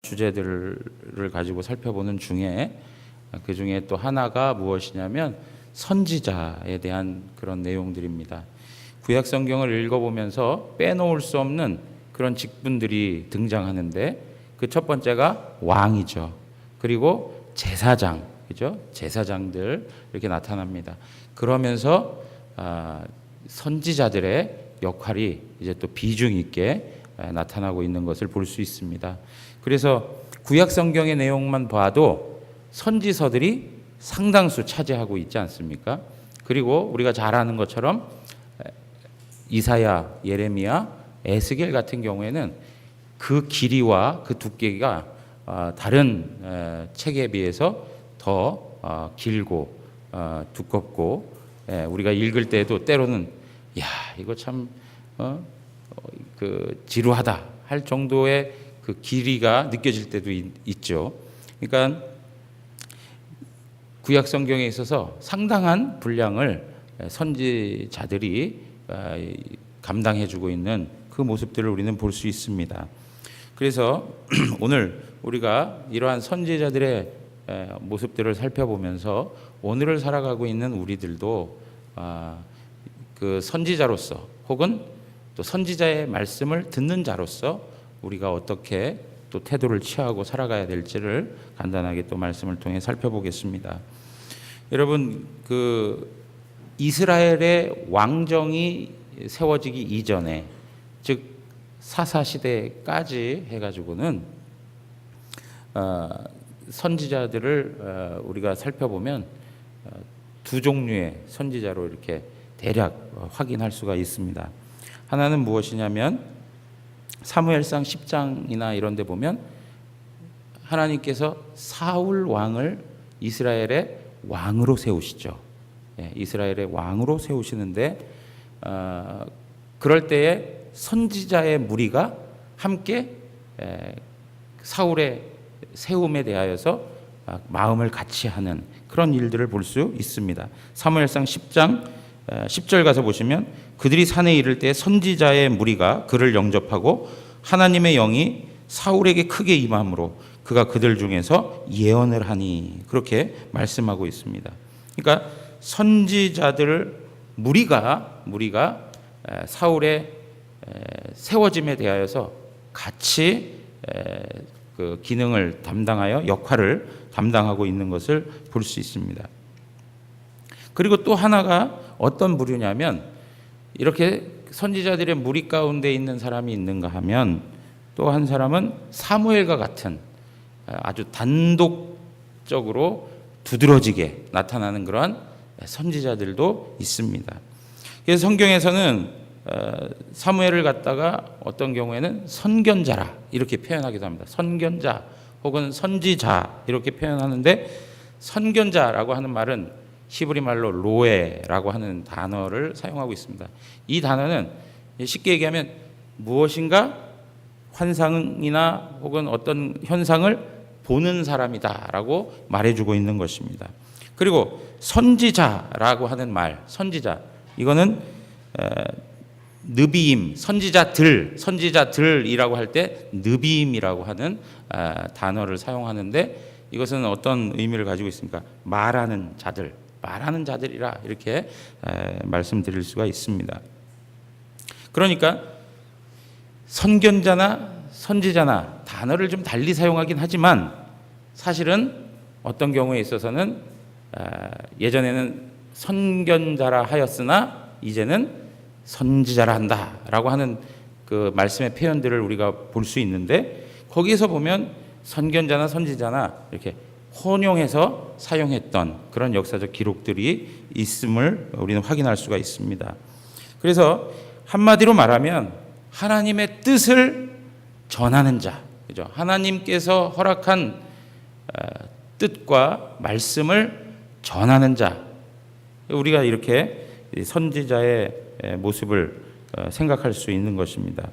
주제들을 가지고 살펴보는 중에 그 중에 또 하나가 무엇이냐면 선지자에 대한 그런 내용들입니다. 구약 성경을 읽어보면서 빼놓을 수 없는 그런 직분들이 등장하는데 그 첫 번째가 왕이죠. 그리고 제사장, 그죠? 제사장들 이렇게 나타납니다. 그러면서 선지자들의 역할이 이제 또 비중 있게 나타나고 있는 것을 볼 수 있습니다. 그래서 구약 성경의 내용만 봐도 선지서들이 상당수 차지하고 있지 않습니까? 그리고 우리가 잘 아는 것처럼 이사야, 예레미야, 에스겔 같은 경우에는 그 길이와 그 두께가 다른 책에 비해서 더 길고 두껍고 우리가 읽을 때도 때로는 야 이거 참 그 지루하다 할 정도의 그 길이가 느껴질 때도 있죠. 그러니까 구약 성경에 있어서 상당한 분량을 선지자들이 감당해주고 있는 그 모습들을 우리는 볼 수 있습니다. 그래서 오늘 우리가 이러한 선지자들의 모습들을 살펴보면서 오늘을 살아가고 있는 우리들도 그 선지자로서 혹은 또 선지자의 말씀을 듣는 자로서 우리가 어떻게 또 태도를 취하고 살아가야 될지를 간단하게 또 말씀을 통해 살펴보겠습니다. 여러분, 그 이스라엘의 왕정이 세워지기 이전에, 즉 사사 시대까지 해가지고는 선지자들을 우리가 살펴보면 두 종류의 선지자로 이렇게 대략 확인할 수가 있습니다. 하나는 무엇이냐면 사무엘상 10장이나 이런 데 보면 하나님께서 사울 왕을 이스라엘의 왕으로 세우시죠. 이스라엘의 왕으로 세우시는데 그럴 때에 선지자의 무리가 함께 사울의 세움에 대하여서 마음을 같이 하는 그런 일들을 볼 수 있습니다. 사무엘상 10장 10절 가서 보시면 그들이 산에 이를 때 선지자의 무리가 그를 영접하고 하나님의 영이 사울에게 크게 임함으로 그가 그들 중에서 예언을 하니 그렇게 말씀하고 있습니다. 그러니까 선지자들 무리가 사울의 세워짐에 대하여서 같이 그 기능을 담당하여 역할을 담당하고 있는 것을 볼 수 있습니다. 그리고 또 하나가 어떤 부류냐면 이렇게 선지자들의 무리 가운데 있는 사람이 있는가 하면 또 한 사람은 사무엘과 같은 아주 단독적으로 두드러지게 나타나는 그러한 선지자들도 있습니다. 그래서 성경에서는 사무엘을 갖다가 어떤 경우에는 선견자라 이렇게 표현하기도 합니다. 선견자 혹은 선지자 이렇게 표현하는데 선견자라고 하는 말은 히브리 말로 로에라고 하는 단어를 사용하고 있습니다. 이 단어는 쉽게 얘기하면 무엇인가 환상이나 혹은 어떤 현상을 보는 사람이다라고 말해주고 있는 것입니다. 그리고 선지자라고 하는 말, 선지자 이거는 느비임, 선지자들이라고 할 때 느비임이라고 하는 단어를 사용하는데 이것은 어떤 의미를 가지고 있습니까? 말하는 자들이라 이렇게 말씀드릴 수가 있습니다. 그러니까 선견자나 선지자나 단어를 좀 달리 사용하긴 하지만 사실은 어떤 경우에 있어서는 예전에는 선견자라 하였으나 이제는 선지자라 한다라고 하는 그 말씀의 표현들을 우리가 볼 수 있는데 거기에서 보면 선견자나 선지자나 이렇게 혼용해서 사용했던 그런 역사적 기록들이 있음을 우리는 확인할 수가 있습니다. 그래서 한마디로 말하면 하나님의 뜻을 전하는 자, 그죠? 하나님께서 허락한 뜻과 말씀을 전하는 자, 우리가 이렇게 선지자의 모습을 생각할 수 있는 것입니다.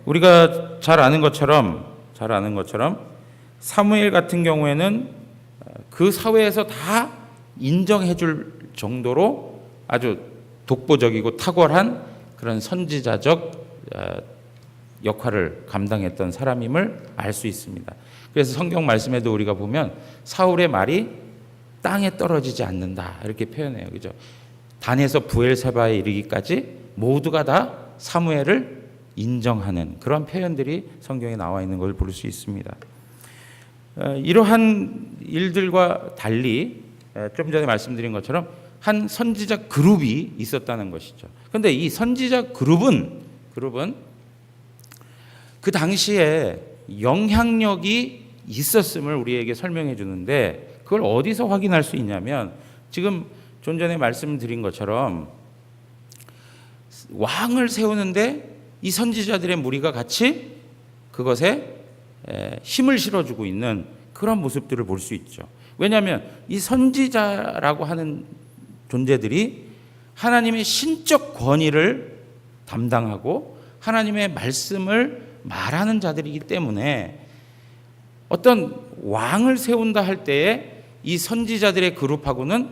우리가 잘 아는 것처럼 사무엘 같은 경우에는 그 사회에서 다 인정해 줄 정도로 아주 독보적이고 탁월한 그런 선지자적 역할을 감당했던 사람임을 알 수 있습니다. 그래서 성경 말씀에도 우리가 보면 사울의 말이 땅에 떨어지지 않는다 이렇게 표현해요. 그죠? 단에서 부엘세바에 이르기까지 모두가 다 사무엘을 인정하는 그런 표현들이 성경에 나와 있는 걸 볼 수 있습니다. 이러한 일들과 달리 좀 전에 말씀드린 것처럼 한 선지자 그룹이 있었다는 것이죠. 그런데 이 선지자 그룹은 그 당시에 영향력이 있었음을 우리에게 설명해 주는데 그걸 어디서 확인할 수 있냐면 지금 좀 전에 말씀드린 것처럼 왕을 세우는데 이 선지자들의 무리가 같이 그것에 힘을 실어주고 있는 그런 모습들을 볼 수 있죠. 왜냐하면 이 선지자라고 하는 존재들이 하나님의 신적 권위를 담당하고 하나님의 말씀을 말하는 자들이기 때문에 어떤 왕을 세운다 할 때에 이 선지자들의 그룹하고는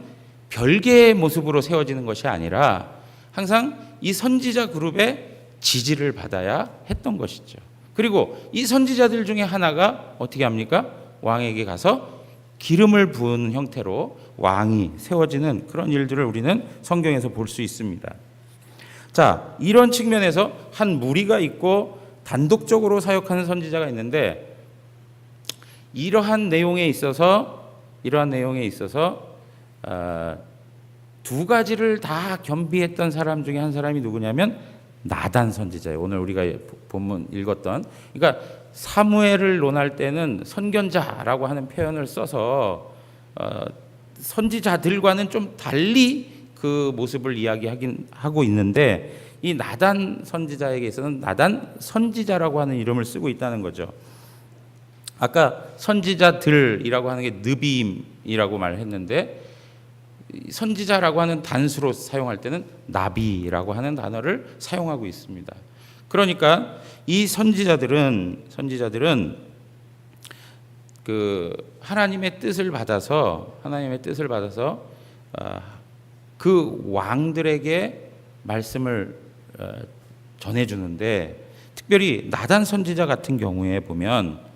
별개의 모습으로 세워지는 것이 아니라 항상 이 선지자 그룹의 지지를 받아야 했던 것이죠. 그리고 이 선지자들 중에 하나가 어떻게 합니까? 왕에게 가서 기름을 부은 형태로 왕이 세워지는 그런 일들을 우리는 성경에서 볼 수 있습니다. 자, 이런 측면에서 한 무리가 있고 단독적으로 사역하는 선지자가 있는데 이러한 내용에 있어서 두 가지를 다 겸비했던 사람 중에 한 사람이 누구냐면 나단 선지자예요. 오늘 우리가 본문 읽었던. 그러니까 사무엘을 논할 때는 선견자라고 하는 표현을 써서 선지자들과는 좀 달리 그 모습을 이야기하긴 하고 있는데 이 나단 선지자에게서는 나단 선지자라고 하는 이름을 쓰고 있다는 거죠. 아까 선지자들이라고 하는 게 느비임이라고 말했는데 선지자라고 하는 단수로 사용할 때는 나비라고 하는 단어를 사용하고 있습니다. 그러니까 이 선지자들은 그 하나님의 뜻을 받아서 그 왕들에게 말씀을 전해주는데 특별히 나단 선지자 같은 경우에 보면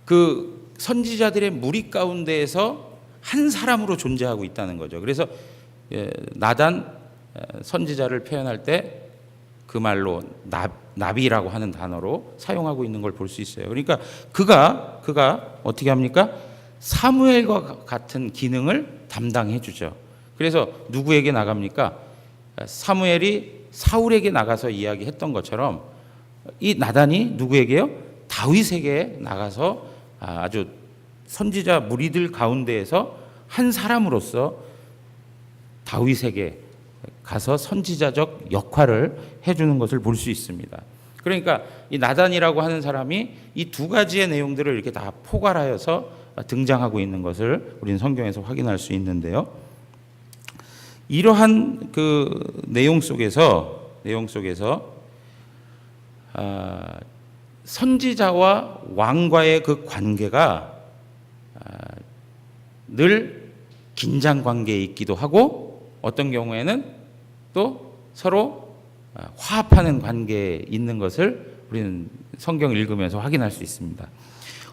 그 선지자들의 무리 가운데에서 한 사람으로 존재하고 있다는 거죠. 그래서 나단 선지자를 표현할 때 그 말로 나비라고 하는 단어로 사용하고 있는 걸 볼 수 있어요. 그러니까 그가 어떻게 합니까? 사무엘과 같은 기능을 담당해 주죠. 그래서 누구에게 나갑니까? 사무엘이 사울에게 나가서 이야기했던 것처럼 이 나단이 누구에게요? 다윗에게 나가서 아주 선지자 무리들 가운데에서 한 사람으로서 다윗에게 가서 선지자적 역할을 해주는 것을 볼 수 있습니다. 그러니까 이 나단이라고 하는 사람이 이 두 가지의 내용들을 이렇게 다 포괄하여서 등장하고 있는 것을 우리는 성경에서 확인할 수 있는데요. 이러한 그 내용 속에서 선지자와 왕과의 그 관계가 늘 긴장 관계에 있기도 하고 어떤 경우에는 또 서로 화합하는 관계에 있는 것을 우리는 성경을 읽으면서 확인할 수 있습니다.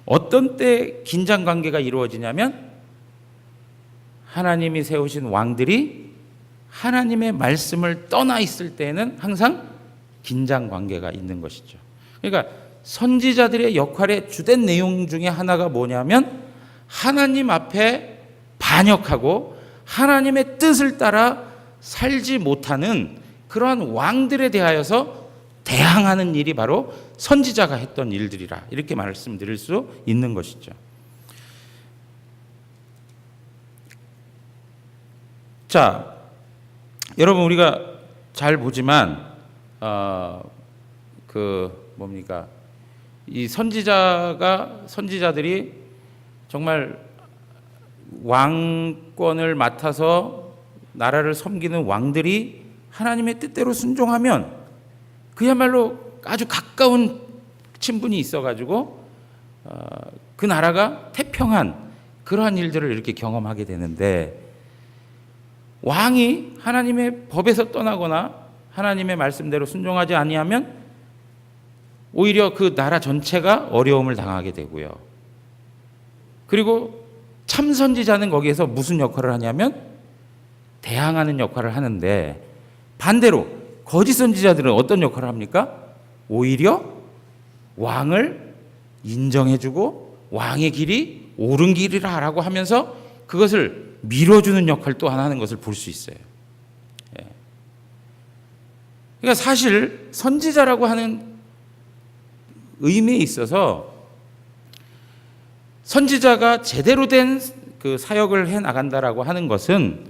어떤 때 긴장 관계가 이루어지냐면 하나님이 세우신 왕들이 하나님의 말씀을 떠나 있을 때에는 항상 긴장 관계가 있는 것이죠. 그러니까 선지자들의 역할의 주된 내용 중에 하나가 뭐냐면 하나님 앞에 반역하고 하나님의 뜻을 따라 살지 못하는 그러한 왕들에 대하여서 대항하는 일이 바로 선지자가 했던 일들이라 이렇게 말씀드릴 수 있는 것이죠. 자, 여러분 우리가 잘 보지만 이 선지자들이 정말 왕권을 맡아서 나라를 섬기는 왕들이 하나님의 뜻대로 순종하면 그야말로 아주 가까운 친분이 있어가지고 그 나라가 태평한 그러한 일들을 이렇게 경험하게 되는데 왕이 하나님의 법에서 떠나거나 하나님의 말씀대로 순종하지 아니하면 오히려 그 나라 전체가 어려움을 당하게 되고요. 그리고 참 선지자는 거기에서 무슨 역할을 하냐면 대항하는 역할을 하는데, 반대로 거짓 선지자들은 어떤 역할을 합니까? 오히려 왕을 인정해주고 왕의 길이 옳은 길이라고 하면서 그것을 밀어주는 역할을 또 하나 하는 것을 볼 수 있어요. 그러니까 사실 선지자라고 하는 의미에 있어서 선지자가 제대로 된 그 사역을 해 나간다라고 하는 것은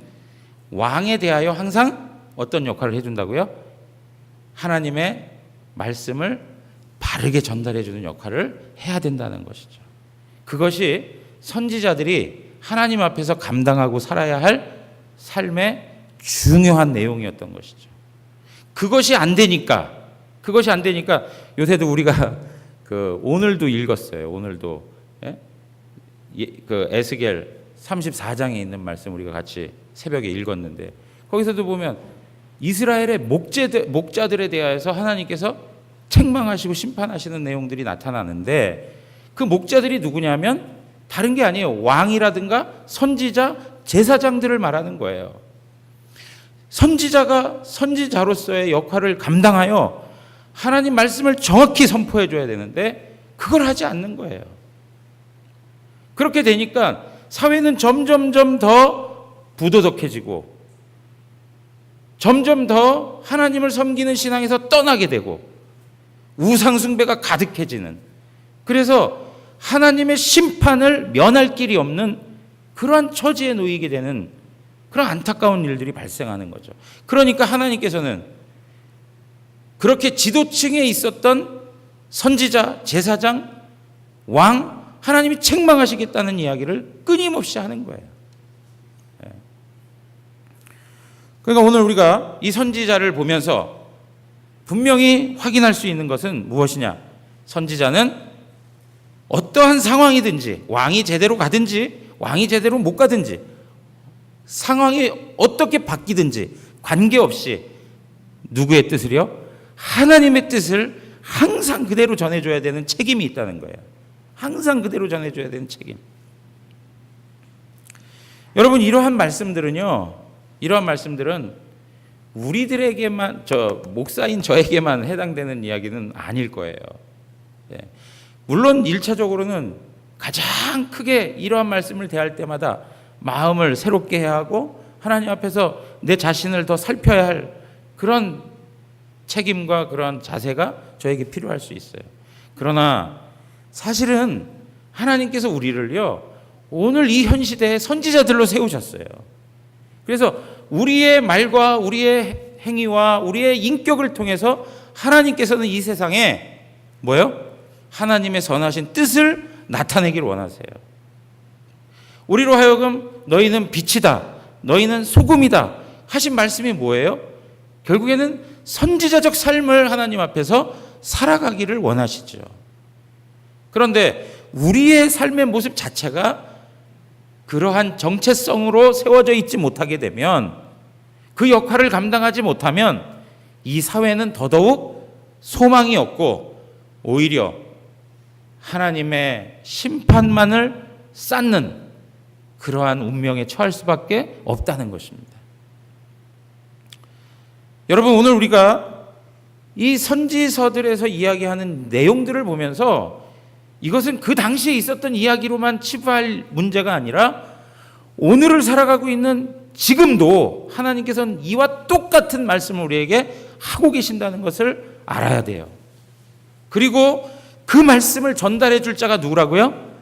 왕에 대하여 항상 어떤 역할을 해준다고요? 하나님의 말씀을 바르게 전달해 주는 역할을 해야 된다는 것이죠. 그것이 선지자들이 하나님 앞에서 감당하고 살아야 할 삶의 중요한 내용이었던 것이죠. 그것이 안 되니까 요새도 우리가 오늘도 읽었어요. 오늘도 그 에스겔 34장에 있는 말씀 우리가 같이 새벽에 읽었는데, 거기서도 보면 이스라엘의 목자들에 대하여서 하나님께서 책망하시고 심판하시는 내용들이 나타나는데, 그 목자들이 누구냐면 다른 게 아니에요. 왕이라든가 선지자, 제사장들을 말하는 거예요. 선지자가 선지자로서의 역할을 감당하여 하나님 말씀을 정확히 선포해 줘야 되는데 그걸 하지 않는 거예요. 그렇게 되니까 사회는 점점점 더 부도덕해지고 점점 더 하나님을 섬기는 신앙에서 떠나게 되고 우상숭배가 가득해지는, 그래서 하나님의 심판을 면할 길이 없는 그러한 처지에 놓이게 되는 그런 안타까운 일들이 발생하는 거죠. 그러니까 하나님께서는 그렇게 지도층에 있었던 선지자, 제사장, 왕, 하나님이 책망하시겠다는 이야기를 끊임없이 하는 거예요. 그러니까 오늘 우리가 이 선지자를 보면서 분명히 확인할 수 있는 것은 무엇이냐? 선지자는 어떠한 상황이든지, 왕이 제대로 가든지 왕이 제대로 못 가든지, 상황이 어떻게 바뀌든지 관계없이 누구의 뜻을요? 하나님의 뜻을 항상 그대로 전해줘야 되는 책임이 있다는 거예요. 항상 그대로 전해줘야 되는 책임. 여러분, 이러한 말씀들은 우리들에게만, 목사인 저에게만 해당되는 이야기는 아닐 거예요. 물론 1차적으로는 가장 크게 이러한 말씀을 대할 때마다 마음을 새롭게 해야 하고 하나님 앞에서 내 자신을 더 살펴야 할 그런 책임과 그런 자세가 저에게 필요할 수 있어요. 그러나 사실은 하나님께서 우리를요, 오늘 이 현 시대에 선지자들로 세우셨어요. 그래서 우리의 말과 우리의 행위와 우리의 인격을 통해서 하나님께서는 이 세상에 하나님의 선하신 뜻을 나타내기를 원하세요. 우리로 하여금 너희는 빛이다, 너희는 소금이다 하신 말씀이 뭐예요? 결국에는 선지자적 삶을 하나님 앞에서 살아가기를 원하시죠. 그런데 우리의 삶의 모습 자체가 그러한 정체성으로 세워져 있지 못하게 되면, 그 역할을 감당하지 못하면 이 사회는 더더욱 소망이 없고 오히려 하나님의 심판만을 쌓는 그러한 운명에 처할 수밖에 없다는 것입니다. 여러분, 오늘 우리가 이 선지서들에서 이야기하는 내용들을 보면서 이것은 그 당시에 있었던 이야기로만 치부할 문제가 아니라 오늘을 살아가고 있는 지금도 하나님께서는 이와 똑같은 말씀을 우리에게 하고 계신다는 것을 알아야 돼요. 그리고 그 말씀을 전달해 줄 자가 누구라고요?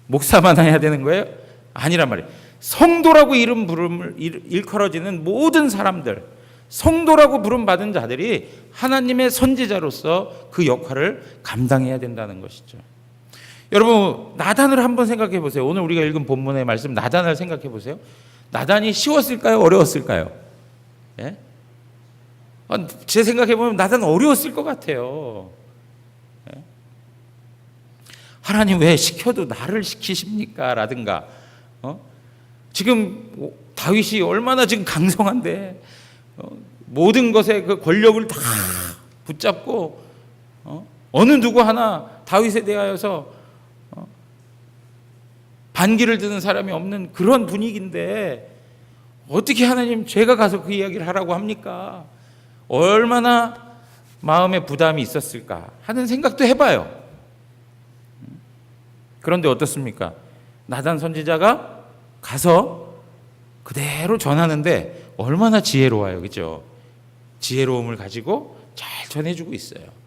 목사만 해야 되는 거예요? 아니란 말이에요. 성도라고 부름을 일컬어지는 모든 사람들, 성도라고 부름받은 자들이 하나님의 선지자로서 그 역할을 감당해야 된다는 것이죠. 여러분, 나단을 한번 생각해 보세요. 오늘 우리가 읽은 본문의 말씀 나단을 생각해 보세요. 나단이 쉬웠을까요? 어려웠을까요? 예? 제 생각해 보면 나단 어려웠을 것 같아요. 예? 하나님 왜 시켜도 나를 시키십니까? 라든가 지금 다윗이 얼마나 지금 강성한데 모든 것에 그 권력을 다 붙잡고 어느 누구 하나 다윗에 대하여서 반기를 드는 사람이 없는 그런 분위기인데 어떻게 하나님 제가 가서 그 이야기를 하라고 합니까? 얼마나 마음에 부담이 있었을까 하는 생각도 해봐요. 그런데 어떻습니까? 나단 선지자가 가서 그대로 전하는데 얼마나 지혜로워요, 그죠? 지혜로움을 가지고 잘 전해주고 있어요.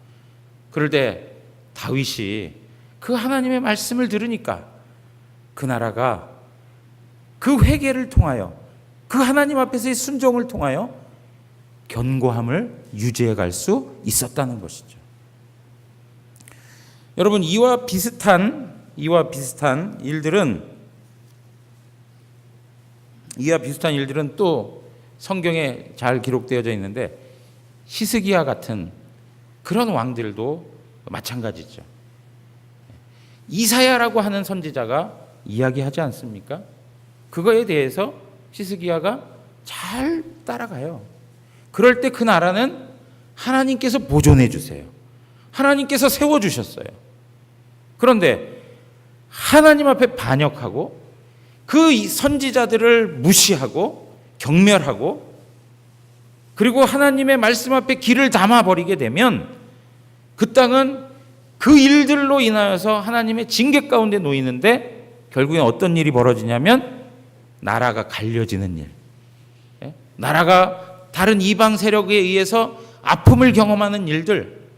그럴 때 다윗이 그 하나님의 말씀을 들으니까 그 나라가 그 회개를 통하여 그 하나님 앞에서의 순종을 통하여 견고함을 유지해 갈 수 있었다는 것이죠. 여러분, 이와 비슷한 일들은 또 성경에 잘 기록되어져 있는데 히스기야 같은 그런 왕들도 마찬가지죠. 이사야라고 하는 선지자가 이야기하지 않습니까? 그거에 대해서 히스기야가 잘 따라가요. 그럴 때 그 나라는 하나님께서 보존해 주세요. 하나님께서 세워주셨어요. 그런데 하나님 앞에 반역하고 그 선지자들을 무시하고 경멸하고 그리고 하나님의 말씀 앞에 길을 담아버리게 되면 그 땅은 그 일들로 인하여서 하나님의 징계 가운데 놓이는데 결국엔 어떤 일이 벌어지냐면 나라가 갈려지는 일, 나라가 다른 이방 세력에 의해서 아픔을 경험하는 일들,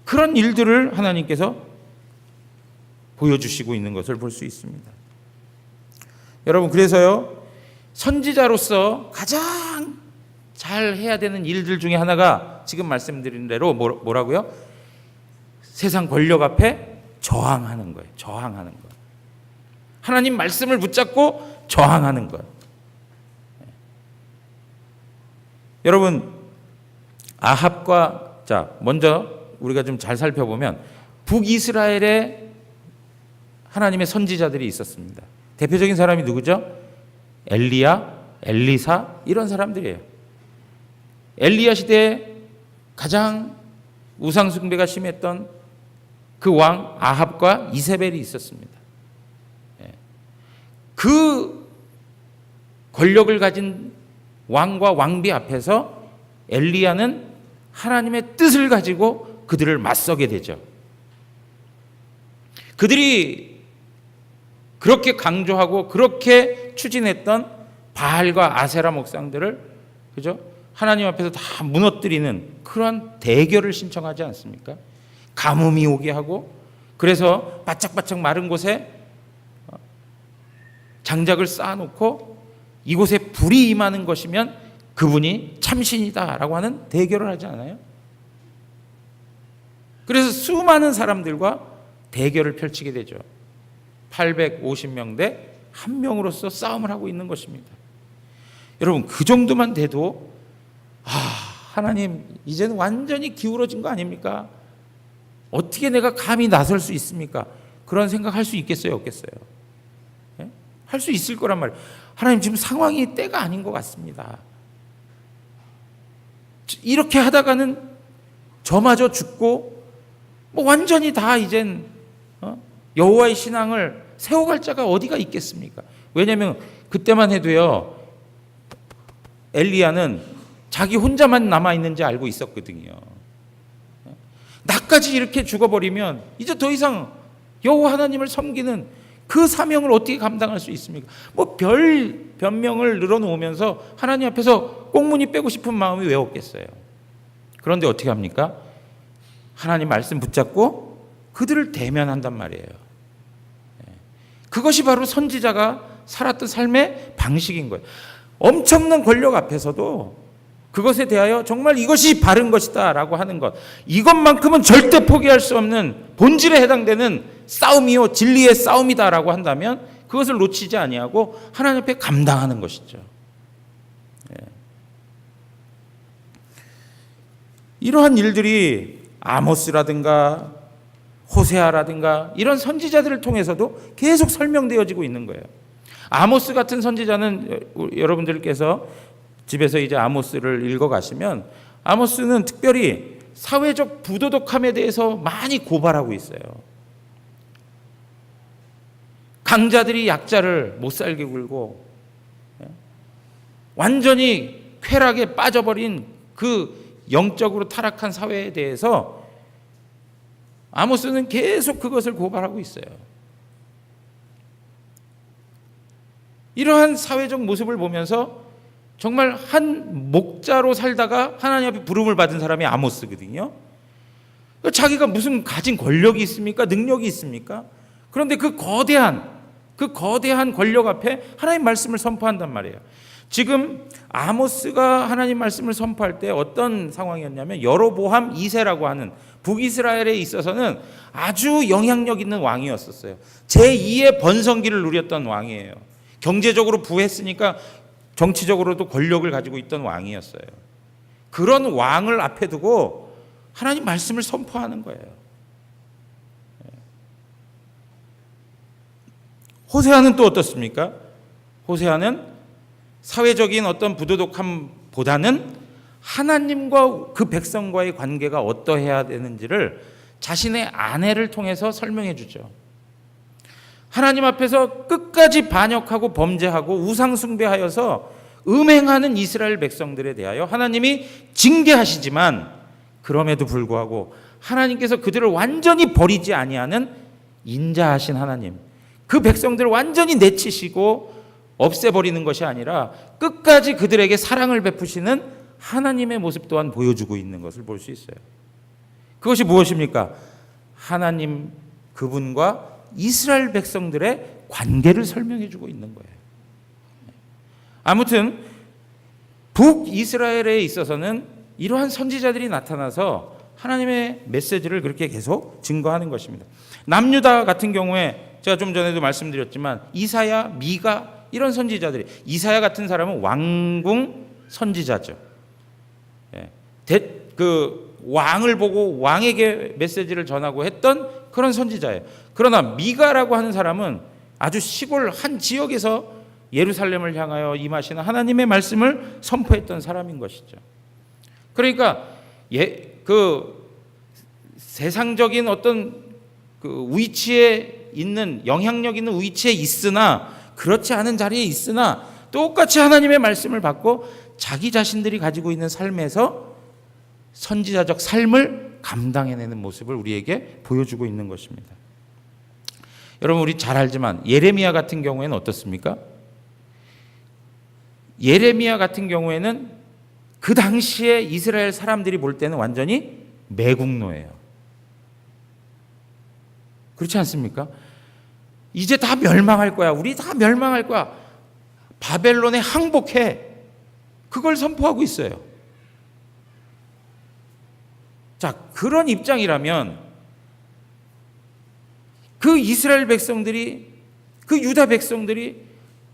그런 일들을 하나님께서 보여주시고 있는 것을 볼 수 있습니다. 여러분, 그래서요, 선지자로서 가장 잘 해야 되는 일들 중에 하나가 지금 말씀드린 대로 뭐라고요? 세상 권력 앞에 저항하는 거예요. 저항하는 거. 하나님 말씀을 붙잡고 저항하는 것. 여러분, 아합과 먼저 우리가 좀 잘 살펴보면 북이스라엘에 하나님의 선지자들이 있었습니다. 대표적인 사람이 누구죠? 엘리야, 엘리사, 이런 사람들이에요. 엘리야 시대에 가장 우상 숭배가 심했던 그 왕 아합과 이세벨이 있었습니다. 그 권력을 가진 왕과 왕비 앞에서 엘리야는 하나님의 뜻을 가지고 그들을 맞서게 되죠. 그들이 그렇게 강조하고 그렇게 추진했던 바알과 아세라 목상들을, 그죠? 하나님 앞에서 다 무너뜨리는 그러한 대결을 신청하지 않습니까? 가뭄이 오게 하고, 그래서 바짝바짝 마른 곳에 장작을 쌓아놓고 이곳에 불이 임하는 것이면 그분이 참신이다라고 하는 대결을 하지 않아요? 그래서 수많은 사람들과 대결을 펼치게 되죠. 850명 대 1명으로서 싸움을 하고 있는 것입니다. 여러분, 그 정도만 돼도 하나님 이제는 완전히 기울어진 거 아닙니까? 어떻게 내가 감히 나설 수 있습니까? 그런 생각할 수 있겠어요, 없겠어요? 할 수 있을 거란 말이에요. 하나님, 지금 상황이 때가 아닌 것 같습니다. 이렇게 하다가는 저마저 죽고 완전히 다 이젠 여호와의 신앙을 세워갈 자가 어디가 있겠습니까? 왜냐하면 그때만 해도요, 엘리야는 자기 혼자만 남아있는지 알고 있었거든요. 나까지 이렇게 죽어버리면 이제 더 이상 여호와 하나님을 섬기는 그 사명을 어떻게 감당할 수 있습니까? 별 변명을 늘어놓으면서 하나님 앞에서 꽁무니 빼고 싶은 마음이 왜 없겠어요? 그런데 어떻게 합니까? 하나님 말씀 붙잡고 그들을 대면한단 말이에요. 그것이 바로 선지자가 살았던 삶의 방식인 거예요. 엄청난 권력 앞에서도 그것에 대하여 정말 이것이 바른 것이다 라고 하는 것, 이것만큼은 절대 포기할 수 없는 본질에 해당되는 싸움이요 진리의 싸움이다 라고 한다면 그것을 놓치지 아니하고 하나님 앞에 감당하는 것이죠. 이러한 일들이 아모스라든가 호세아라든가 이런 선지자들을 통해서도 계속 설명되어지고 있는 거예요. 아모스 같은 선지자는 여러분들께서 집에서 이제 아모스를 읽어가시면 아모스는 특별히 사회적 부도덕함에 대해서 많이 고발하고 있어요. 강자들이 약자를 못 살게 굴고 완전히 쾌락에 빠져버린 그 영적으로 타락한 사회에 대해서 아모스는 계속 그것을 고발하고 있어요. 이러한 사회적 모습을 보면서 정말 한 목자로 살다가 하나님 앞에 부름을 받은 사람이 아모스거든요. 자기가 무슨 가진 권력이 있습니까? 능력이 있습니까? 그런데 그 거대한 권력 앞에 하나님 말씀을 선포한단 말이에요. 지금 아모스가 하나님 말씀을 선포할 때 어떤 상황이었냐면 여로보암 2세라고 하는 북이스라엘에 있어서는 아주 영향력 있는 왕이었었어요. 제2의 번성기를 누렸던 왕이에요. 경제적으로 부했으니까 정치적으로도 권력을 가지고 있던 왕이었어요. 그런 왕을 앞에 두고 하나님 말씀을 선포하는 거예요. 호세아는 또 어떻습니까? 호세아는 사회적인 어떤 부도덕함보다는 하나님과 그 백성과의 관계가 어떠해야 되는지를 자신의 아내를 통해서 설명해 주죠. 하나님 앞에서 끝까지 반역하고 범죄하고 우상 숭배하여서 음행하는 이스라엘 백성들에 대하여 하나님이 징계하시지만 그럼에도 불구하고 하나님께서 그들을 완전히 버리지 아니하는 인자하신 하나님, 그 백성들을 완전히 내치시고 없애버리는 것이 아니라 끝까지 그들에게 사랑을 베푸시는 하나님의 모습 또한 보여주고 있는 것을 볼 수 있어요. 그것이 무엇입니까? 하나님 그분과 이스라엘 백성들의 관계를 설명해 주고 있는 거예요. 아무튼 북이스라엘에 있어서는 이러한 선지자들이 나타나서 하나님의 메시지를 그렇게 계속 증거하는 것입니다. 남유다 같은 경우에 제가 좀 전에도 말씀드렸지만 이사야, 미가 이런 선지자들이, 이사야 같은 사람은 왕궁 선지자죠. 그 왕을 보고 왕에게 메시지를 전하고 했던 그런 선지자예요. 그러나 미가라고 하는 사람은 아주 시골 한 지역에서 예루살렘을 향하여 임하시는 하나님의 말씀을 선포했던 사람인 것이죠. 그러니까 그 세상적인 어떤 그 위치에 있는, 영향력 있는 위치에 있으나 그렇지 않은 자리에 있으나 똑같이 하나님의 말씀을 받고 자기 자신들이 가지고 있는 삶에서 선지자적 삶을 감당해내는 모습을 우리에게 보여주고 있는 것입니다. 여러분, 우리 잘 알지만 예레미야 같은 경우에는 어떻습니까? 예레미야 같은 경우에는 그 당시에 이스라엘 사람들이 볼 때는 완전히 매국노예요. 그렇지 않습니까? 이제 다 멸망할 거야. 우리 다 멸망할 거야. 바벨론에 항복해. 그걸 선포하고 있어요. 자, 그런 입장이라면 그 이스라엘 백성들이, 그 유다 백성들이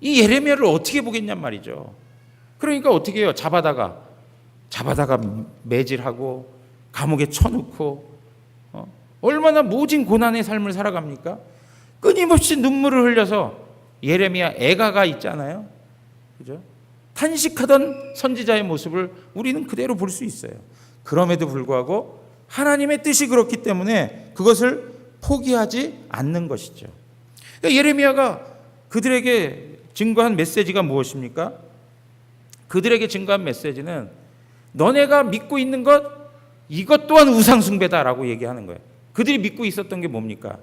이 예레미야를 어떻게 보겠냔 말이죠. 그러니까 어떻게 해요? 잡아다가 매질하고 감옥에 쳐놓고 얼마나 모진 고난의 삶을 살아갑니까? 끊임없이 눈물을 흘려서 예레미야 애가가 있잖아요. 그죠? 탄식하던 선지자의 모습을 우리는 그대로 볼 수 있어요. 그럼에도 불구하고 하나님의 뜻이 그렇기 때문에 그것을 포기하지 않는 것이죠. 그러니까 예레미야가 그들에게 증거한 메시지가 무엇입니까? 그들에게 증거한 메시지는 너네가 믿고 있는 것, 이것 또한 우상숭배다라고 얘기하는 거예요. 그들이 믿고 있었던 게 뭡니까?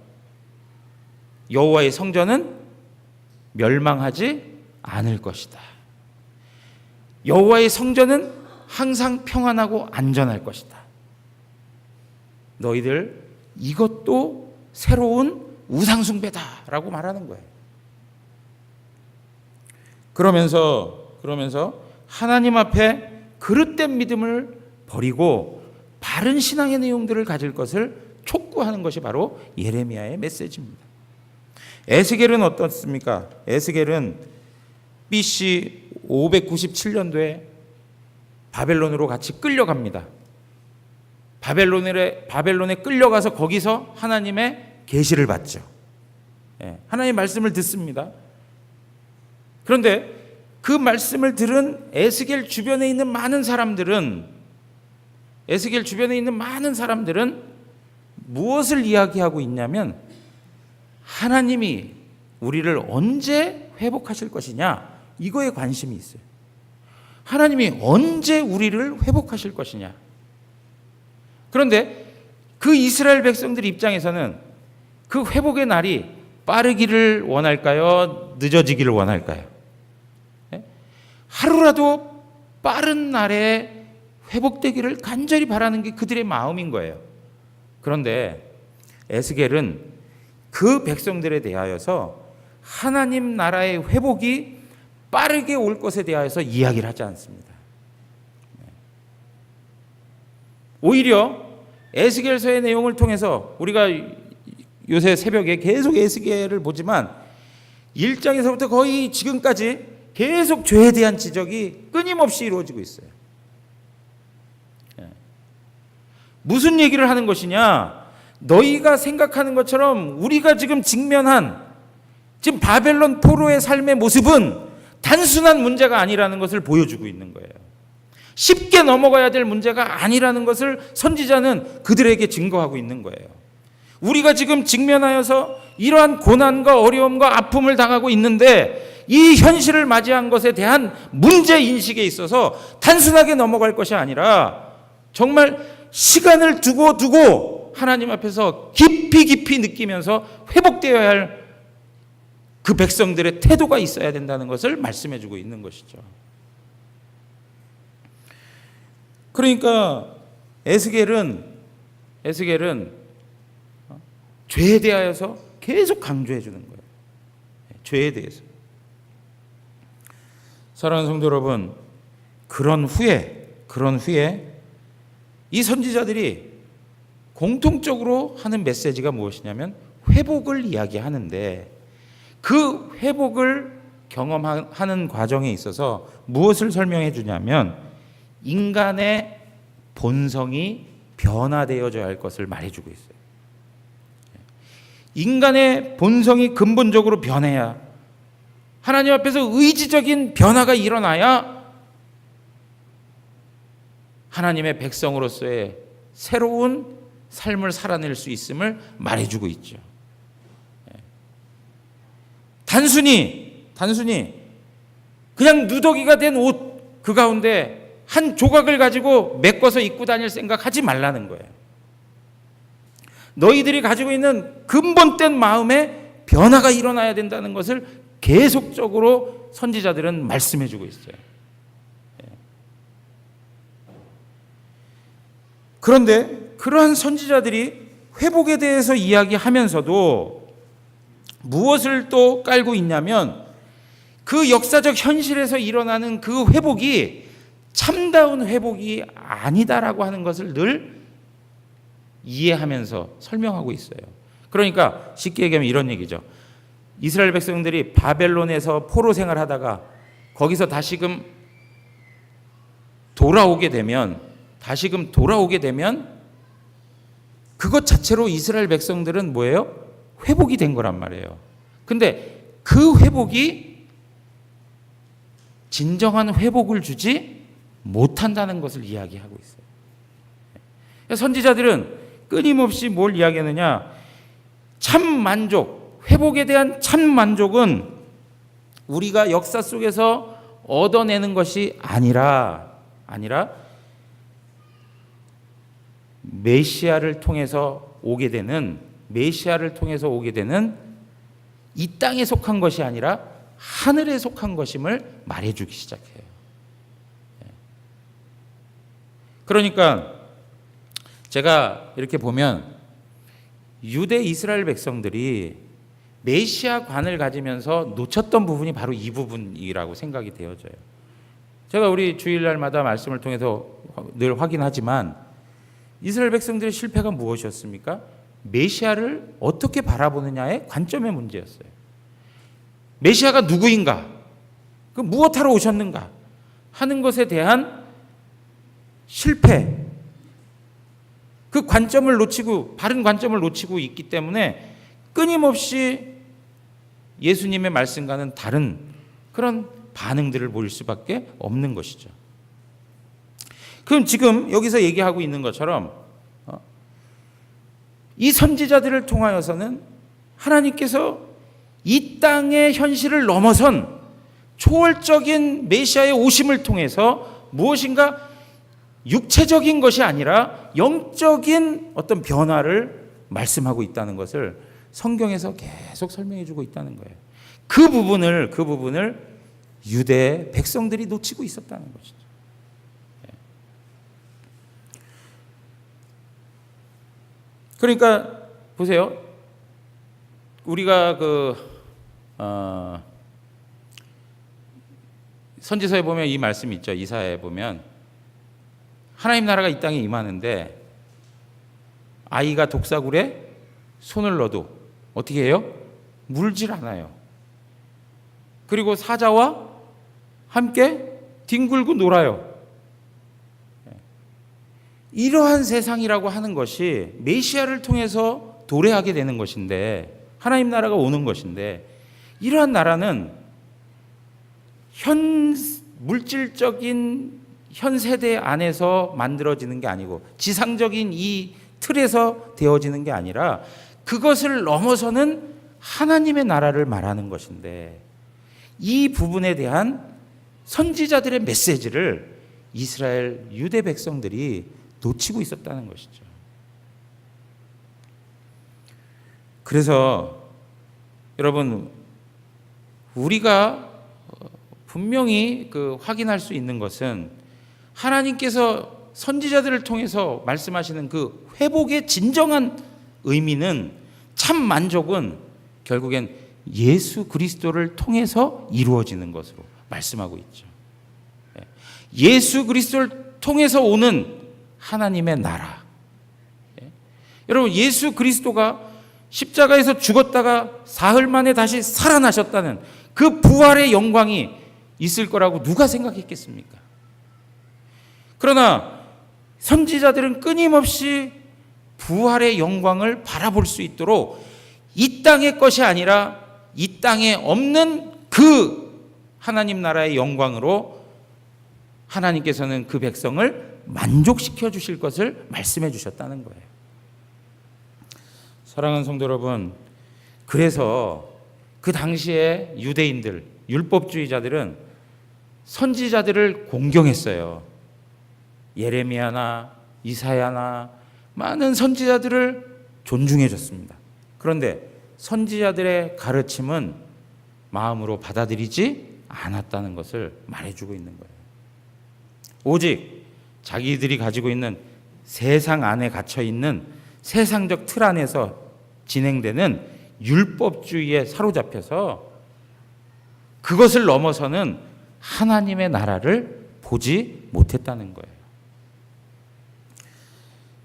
여호와의 성전은 멸망하지 않을 것이다. 여호와의 성전은 항상 평안하고 안전할 것이다. 너희들 이것도 새로운 우상숭배다라고 말하는 거예요. 그러면서 하나님 앞에 그릇된 믿음을 버리고 바른 신앙의 내용들을 가질 것을 촉구하는 것이 바로 예레미야의 메시지입니다. 에스겔은 어떻습니까? 에스겔은 BC 597년도에 바벨론으로 같이 끌려갑니다. 바벨론에 끌려가서 거기서 하나님의 계시를 받죠. 하나님의 말씀을 듣습니다. 그런데 그 말씀을 들은 에스겔 주변에 있는 많은 사람들은 에스겔 주변에 있는 많은 사람들은 무엇을 이야기하고 있냐면 하나님이 우리를 언제 회복하실 것이냐, 이거에 관심이 있어요. 하나님이 언제 우리를 회복하실 것이냐. 그런데 그 이스라엘 백성들 입장에서는 그 회복의 날이 빠르기를 원할까요? 늦어지기를 원할까요? 하루라도 빠른 날에 회복되기를 간절히 바라는 게 그들의 마음인 거예요. 그런데 에스겔은 그 백성들에 대하여서 하나님 나라의 회복이 빠르게 올 것에 대하여서 이야기를 하지 않습니다. 오히려 에스겔서의 내용을 통해서 우리가 요새 새벽에 계속 에스겔을 보지만 1장에서부터 거의 지금까지 계속 죄에 대한 지적이 끊임없이 이루어지고 있어요. 무슨 얘기를 하는 것이냐? 너희가 생각하는 것처럼 우리가 지금 직면한 지금 바벨론 포로의 삶의 모습은 단순한 문제가 아니라는 것을 보여주고 있는 거예요. 쉽게 넘어가야 될 문제가 아니라는 것을 선지자는 그들에게 증거하고 있는 거예요. 우리가 지금 직면하여서 이러한 고난과 어려움과 아픔을 당하고 있는데 이 현실을 맞이한 것에 대한 문제인식에 있어서 단순하게 넘어갈 것이 아니라 정말 시간을 두고 하나님 앞에서 깊이 느끼면서 회복되어야 할 그 백성들의 태도가 있어야 된다는 것을 말씀해 주고 있는 것이죠. 그러니까 에스겔은 죄에 대하여서 계속 강조해 주는 거예요. 죄에 대해서. 사랑하는 성도 여러분, 그런 후에 이 선지자들이 공통적으로 하는 메시지가 무엇이냐면 회복을 이야기하는데 그 회복을 경험하는 과정에 있어서 무엇을 설명해 주냐면 인간의 본성이 변화되어져야 할 것을 말해주고 있어요. 인간의 본성이 근본적으로 변해야, 하나님 앞에서 의지적인 변화가 일어나야 하나님의 백성으로서의 새로운 삶을 살아낼 수 있음을 말해주고 있죠. 단순히 그냥 누더기가 된 옷 그 가운데 한 조각을 가지고 메꿔서 입고 다닐 생각하지 말라는 거예요. 너희들이 가지고 있는 근본된 마음에 변화가 일어나야 된다는 것을 계속적으로 선지자들은 말씀해 주고 있어요. 그런데 그러한 선지자들이 회복에 대해서 이야기하면서도 무엇을 또 깔고 있냐면 그 역사적 현실에서 일어나는 그 회복이 참다운 회복이 아니다라고 하는 것을 늘 이해하면서 설명하고 있어요. 그러니까 쉽게 얘기하면 이런 얘기죠. 이스라엘 백성들이 바벨론에서 포로 생활하다가 거기서 다시금 돌아오게 되면 그것 자체로 이스라엘 백성들은 뭐예요? 회복이 된 거란 말이에요. 근데 그 회복이 진정한 회복을 주지 못한다는 것을 이야기하고 있어요. 선지자들은 끊임없이 뭘 이야기하느냐? 참 만족, 회복에 대한 참 만족은 우리가 역사 속에서 얻어내는 것이 아니라 메시아를 통해서 오게 되는 이 땅에 속한 것이 아니라 하늘에 속한 것임을 말해주기 시작해요. 그러니까 제가 이렇게 보면 유대 이스라엘 백성들이 메시아관을 가지면서 놓쳤던 부분이 바로 이 부분이라고 생각이 되어져요. 제가 우리 주일날마다 말씀을 통해서 늘 확인하지만 이스라엘 백성들의 실패가 무엇이었습니까? 메시아를 어떻게 바라보느냐의 관점의 문제였어요. 메시아가 누구인가? 그 무엇하러 오셨는가? 하는 것에 대한 실패, 그 관점을 놓치고 바른 관점을 놓치고 있기 때문에 끊임없이 예수님의 말씀과는 다른 그런 반응들을 보일 수밖에 없는 것이죠. 그럼 지금 여기서 얘기하고 있는 것처럼 이 선지자들을 통하여서는 하나님께서 이 땅의 현실을 넘어선 초월적인 메시아의 오심을 통해서 무엇인가 육체적인 것이 아니라 영적인 어떤 변화를 말씀하고 있다는 것을 성경에서 계속 설명해 주고 있다는 거예요. 그 부분을 유대 백성들이 놓치고 있었다는 것이죠. 그러니까 보세요. 우리가 선지서에 보면 이 말씀이 있죠. 이사야에 보면 하나님 나라가 이 땅에 임하는데 아이가 독사굴에 손을 넣어도 어떻게 해요? 물질 않아요. 그리고 사자와 함께 뒹굴고 놀아요. 이러한 세상이라고 하는 것이 메시아를 통해서 도래하게 되는 것인데, 하나님 나라가 오는 것인데, 이러한 나라는 물질적인 현 세대 안에서 만들어지는 게 아니고 지상적인 이 틀에서 되어지는 게 아니라 그것을 넘어서는 하나님의 나라를 말하는 것인데, 이 부분에 대한 선지자들의 메시지를 이스라엘 유대 백성들이 놓치고 있었다는 것이죠. 그래서 여러분, 우리가 분명히 확인할 수 있는 것은 하나님께서 선지자들을 통해서 말씀하시는 그 회복의 진정한 의미는, 참 만족은 결국엔 예수 그리스도를 통해서 이루어지는 것으로 말씀하고 있죠. 예수 그리스도를 통해서 오는 하나님의 나라. 여러분, 예수 그리스도가 십자가에서 죽었다가 사흘 만에 다시 살아나셨다는 그 부활의 영광이 있을 거라고 누가 생각했겠습니까? 그러나 선지자들은 끊임없이 부활의 영광을 바라볼 수 있도록 이 땅의 것이 아니라 이 땅에 없는 그 하나님 나라의 영광으로 하나님께서는 그 백성을 만족시켜 주실 것을 말씀해 주셨다는 거예요. 사랑하는 성도 여러분, 그래서 그 당시에 유대인들, 율법주의자들은 선지자들을 공경했어요. 예레미야나 이사야나 많은 선지자들을 존중해 줬습니다. 그런데 선지자들의 가르침은 마음으로 받아들이지 않았다는 것을 말해주고 있는 거예요. 오직 자기들이 가지고 있는 세상 안에 갇혀 있는 세상적 틀 안에서 진행되는 율법주의에 사로잡혀서 그것을 넘어서는 하나님의 나라를 보지 못했다는 거예요.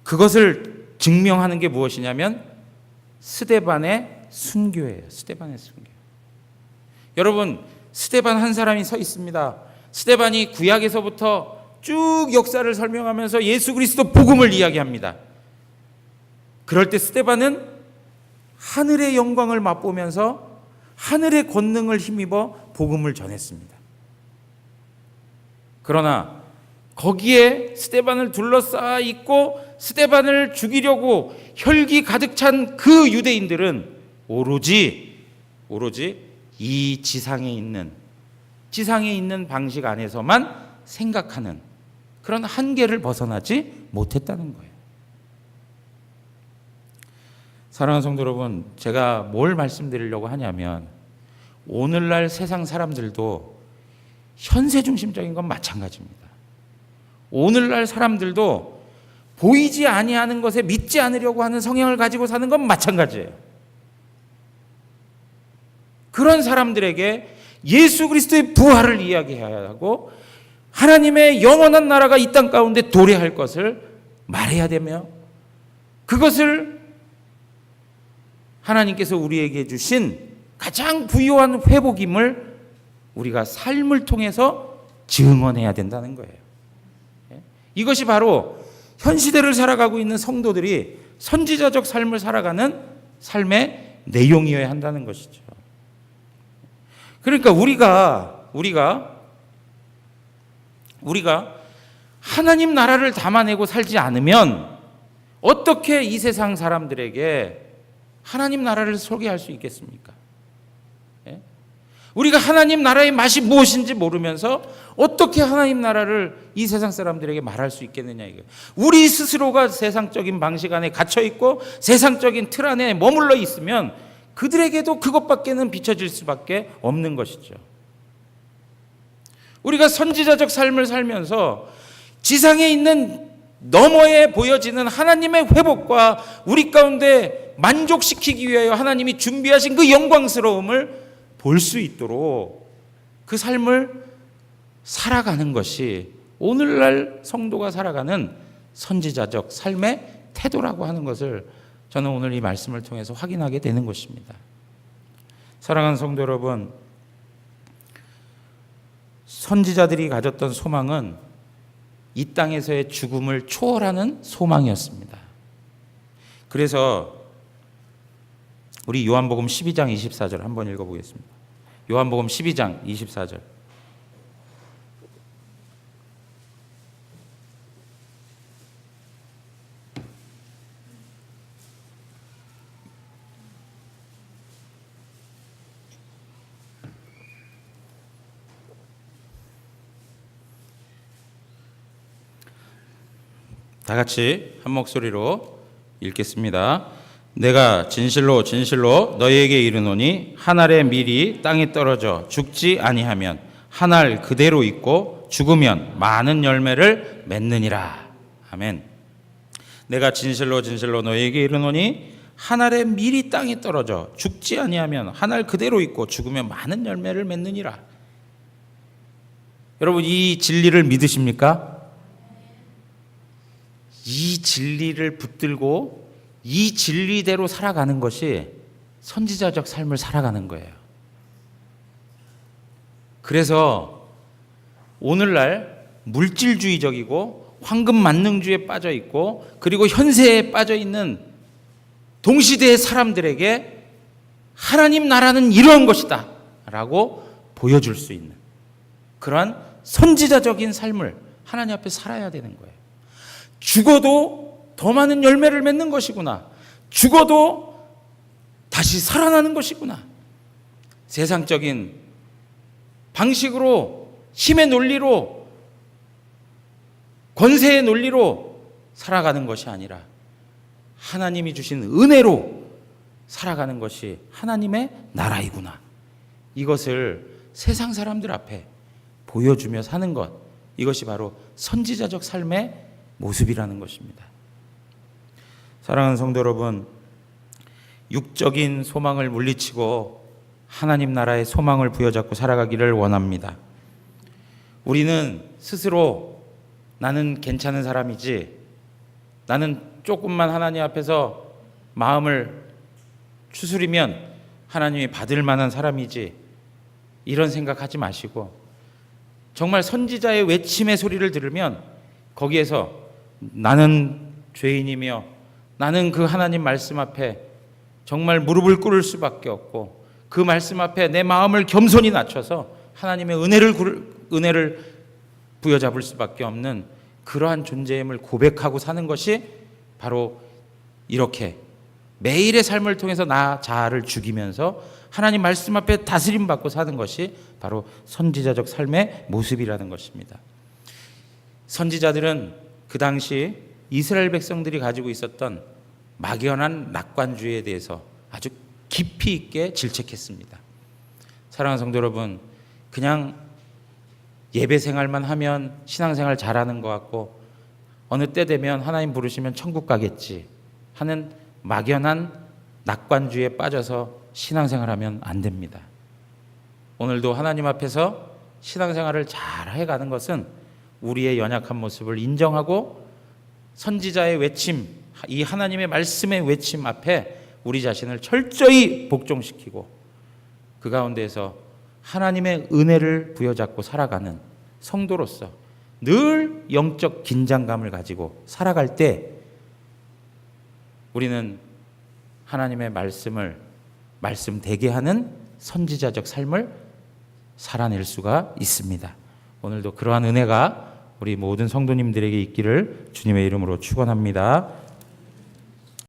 그것을 증명하는 게 무엇이냐면 스데반의 순교예요. 스데반의 순교. 여러분, 스데반 한 사람이 서 있습니다. 스데반이 구약에서부터 쭉 역사를 설명하면서 예수 그리스도 복음을 이야기합니다. 그럴 때 스데반은 하늘의 영광을 맛보면서 하늘의 권능을 힘입어 복음을 전했습니다. 그러나 거기에 스데반을 둘러싸 있고 스데반을 죽이려고 혈기 가득 찬 그 유대인들은 오로지 이 지상에 있는 방식 안에서만 생각하는 그런 한계를 벗어나지 못했다는 거예요. 사랑하는 성도 여러분, 제가 뭘 말씀드리려고 하냐면 오늘날 세상 사람들도 현세 중심적인 건 마찬가지입니다. 오늘날 사람들도 보이지 아니하는 것에 믿지 않으려고 하는 성향을 가지고 사는 건 마찬가지예요. 그런 사람들에게 예수 그리스도의 부활을 이야기해야 하고 하나님의 영원한 나라가 이 땅 가운데 도래할 것을 말해야 되며, 그것을 하나님께서 우리에게 주신 가장 부유한 회복임을 우리가 삶을 통해서 증언해야 된다는 거예요. 이것이 바로 현 시대를 살아가고 있는 성도들이 선지자적 삶을 살아가는 삶의 내용이어야 한다는 것이죠. 그러니까 우리가 하나님 나라를 담아내고 살지 않으면 어떻게 이 세상 사람들에게 하나님 나라를 소개할 수 있겠습니까? 예? 우리가 하나님 나라의 맛이 무엇인지 모르면서 어떻게 하나님 나라를 이 세상 사람들에게 말할 수 있겠느냐 이거예요. 우리 스스로가 세상적인 방식 안에 갇혀 있고 세상적인 틀 안에 머물러 있으면 그들에게도 그것밖에는 비춰질 수밖에 없는 것이죠. 우리가 선지자적 삶을 살면서 지상에 있는 너머에 보여지는 하나님의 회복과 우리 가운데 만족시키기 위하여 하나님이 준비하신 그 영광스러움을 볼 수 있도록 그 삶을 살아가는 것이 오늘날 성도가 살아가는 선지자적 삶의 태도라고 하는 것을 저는 오늘 이 말씀을 통해서 확인하게 되는 것입니다. 사랑하는 성도 여러분, 선지자들이 가졌던 소망은 이 땅에서의 죽음을 초월하는 소망이었습니다. 그래서 우리 요한복음 12장 24절 한번 읽어보겠습니다. 요한복음 12장 24절. 다 같이 한 목소리로 읽겠습니다. 내가 진실로 진실로 너희에게 이르노니 한 알의 밀이 땅에 떨어져 죽지 아니하면 한 알 그대로 있고 죽으면 많은 열매를 맺느니라. 아멘. 내가 진실로 진실로 너희에게 이르노니 한 알의 밀이 땅에 떨어져 죽지 아니하면 한 알 그대로 있고 죽으면 많은 열매를 맺느니라. 여러분, 이 진리를 믿으십니까? 이 진리를 붙들고 이 진리대로 살아가는 것이 선지자적 삶을 살아가는 거예요. 그래서 오늘날 물질주의적이고 황금만능주의에 빠져 있고 그리고 현세에 빠져 있는 동시대의 사람들에게 하나님 나라는 이런 것이다 라고 보여줄 수 있는 그러한 선지자적인 삶을 하나님 앞에 살아야 되는 거예요. 죽어도 더 많은 열매를 맺는 것이구나. 죽어도 다시 살아나는 것이구나. 세상적인 방식으로 힘의 논리로 권세의 논리로 살아가는 것이 아니라 하나님이 주신 은혜로 살아가는 것이 하나님의 나라이구나. 이것을 세상 사람들 앞에 보여주며 사는 것, 이것이 바로 선지자적 삶의 모습이라는 것입니다. 사랑하는 성도 여러분, 육적인 소망을 물리치고 하나님 나라의 소망을 부여잡고 살아가기를 원합니다. 우리는 스스로 나는 괜찮은 사람이지, 나는 조금만 하나님 앞에서 마음을 추스리면 하나님이 받을 만한 사람이지, 이런 생각하지 마시고 정말 선지자의 외침의 소리를 들으면 거기에서 나는 죄인이며 나는 그 하나님 말씀 앞에 정말 무릎을 꿇을 수밖에 없고 그 말씀 앞에 내 마음을 겸손히 낮춰서 하나님의 은혜를 부여잡을 수밖에 없는 그러한 존재임을 고백하고 사는 것이 바로 이렇게 매일의 삶을 통해서 나 자아를 죽이면서 하나님 말씀 앞에 다스림 받고 사는 것이 바로 선지자적 삶의 모습이라는 것입니다. 선지자들은 그 당시 이스라엘 백성들이 가지고 있었던 막연한 낙관주의에 대해서 아주 깊이 있게 질책했습니다. 사랑하는 성도 여러분, 그냥 예배 생활만 하면 신앙생활 잘하는 것 같고 어느 때 되면 하나님 부르시면 천국 가겠지 하는 막연한 낙관주의에 빠져서 신앙생활하면 안 됩니다. 오늘도 하나님 앞에서 신앙생활을 잘 해가는 것은 우리의 연약한 모습을 인정하고 선지자의 외침, 이 하나님의 말씀의 외침 앞에 우리 자신을 철저히 복종시키고 그 가운데에서 하나님의 은혜를 부여잡고 살아가는 성도로서 늘 영적 긴장감을 가지고 살아갈 때 우리는 하나님의 말씀을 말씀되게 하는 선지자적 삶을 살아낼 수가 있습니다. 오늘도 그러한 은혜가 우리 모든 성도님들에게 있기를 주님의 이름으로 축원합니다.